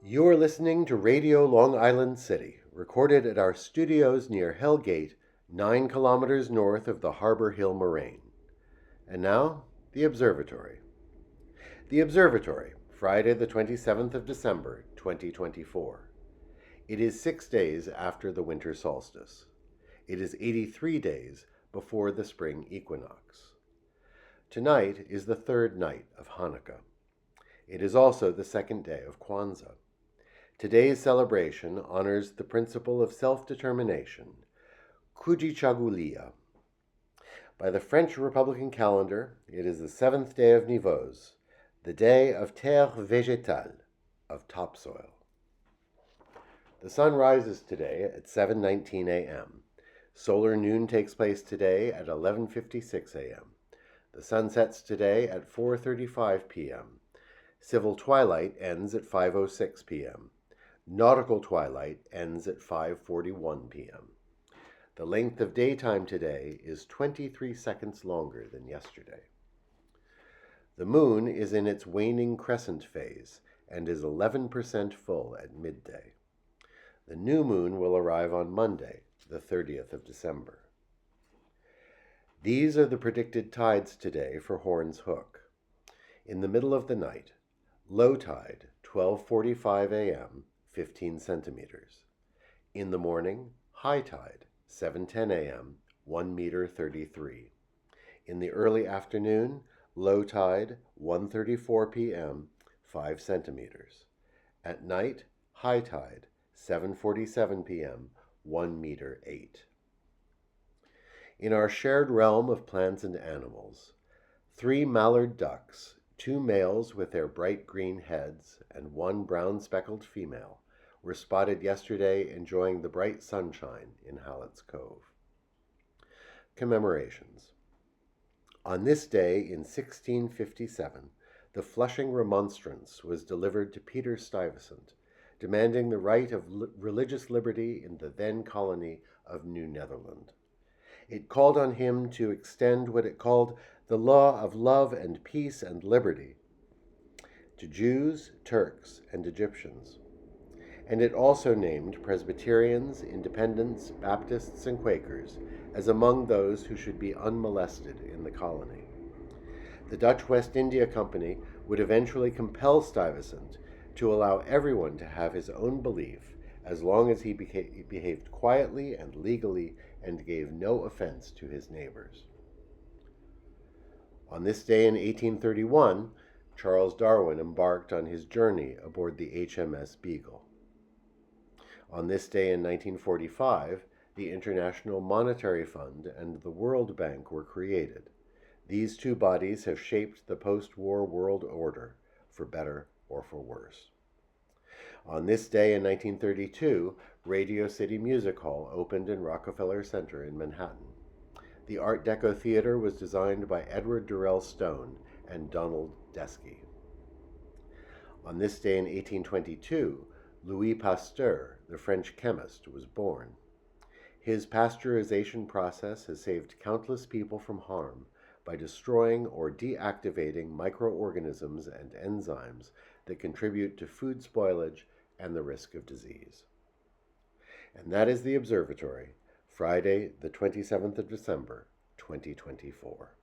You're listening to Radio Long Island City, recorded at our studios near Hell Gate, 9 kilometers north of the Harbor Hill Moraine. And now, the Observatory. The Observatory, Friday the 27th of December, 2024. It is 6 days after the winter solstice. It is 83 days before the spring equinox. Tonight is the third night of Hanukkah. It is also the second day of Kwanzaa. Today's celebration honors the principle of self-determination, Kujichagulia. By the French Republican calendar, it is the seventh day of Nivose, the day of terre végétale, of topsoil. The sun rises today at 7:19 a.m. Solar noon takes place today at 11:56 a.m. The sun sets today at 4:35 p.m. Civil twilight ends at 5:06 p.m. Nautical twilight ends at 5:41 p.m. The length of daytime today is 23 seconds longer than yesterday. The moon is in its waning crescent phase and is 11% full at midday. The new moon will arrive on Monday, the 30th of December. These are the predicted tides today for Horn's Hook. In the middle of the night, low tide, 12:45 a.m., 15 centimeters. In the morning, high tide, 7:10 a.m., 1 meter 33. In the early afternoon, low tide, 1:34 p.m., 5 centimeters. At night, high tide, 7:47 p.m., 1 meter 8. In our shared realm of plants and animals, 3 mallard ducks, 2 males with their bright green heads and 1 brown-speckled female, were spotted yesterday enjoying the bright sunshine in Hallett's Cove. Commemorations. On this day in 1657, the Flushing Remonstrance was delivered to Peter Stuyvesant, demanding the right of religious liberty in the then colony of New Netherland. It called on him to extend what it called the law of love and peace and liberty to Jews, Turks, and Egyptians. And it also named Presbyterians, Independents, Baptists, and Quakers as among those who should be unmolested in the colony. The Dutch West India Company would eventually compel Stuyvesant to allow everyone to have his own belief as long as he behaved quietly and legally and gave no offense to his neighbors. On this day in 1831, Charles Darwin embarked on his journey aboard the HMS Beagle. On this day in 1945, the International Monetary Fund and the World Bank were created. These two bodies have shaped the post-war world order, for better or for worse. On this day in 1932, Radio City Music Hall opened in Rockefeller Center in Manhattan. The Art Deco Theater was designed by Edward Durrell Stone and Donald Deskey. On this day in 1822, Louis Pasteur, the French chemist, was born. His pasteurization process has saved countless people from harm by destroying or deactivating microorganisms and enzymes that contribute to food spoilage and the risk of disease. And that is the Observatory, Friday, the 27th of December, 2024.